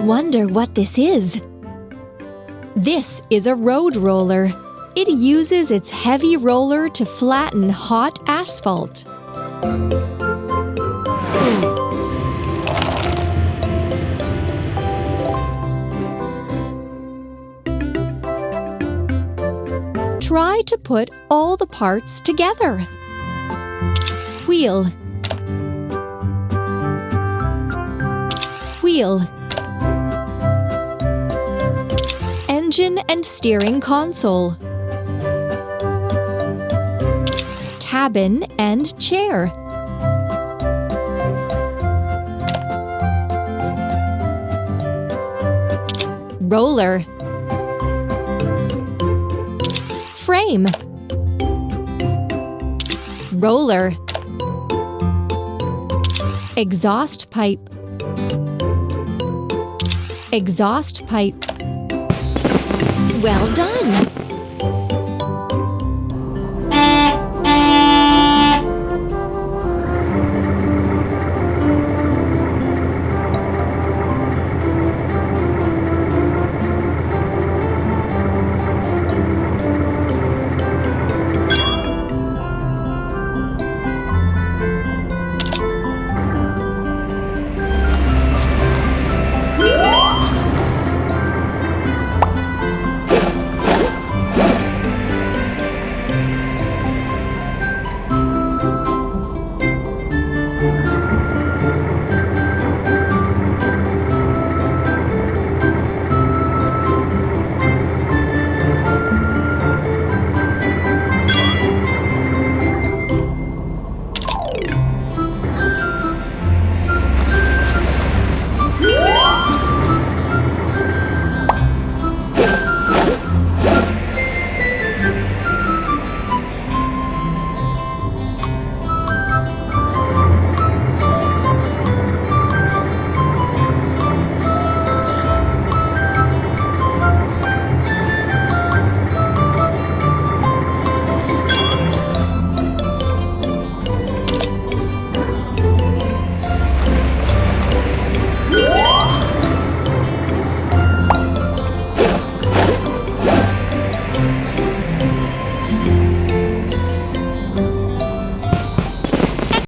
wonder what this is. This is a road roller. It uses its heavy roller to flatten hot asphalt. Try to put all the parts together. Wheel, wheel, engine and steering console, cabin and chair, roller, frame, roller, exhaust pipe, exhaust pipe. Well done!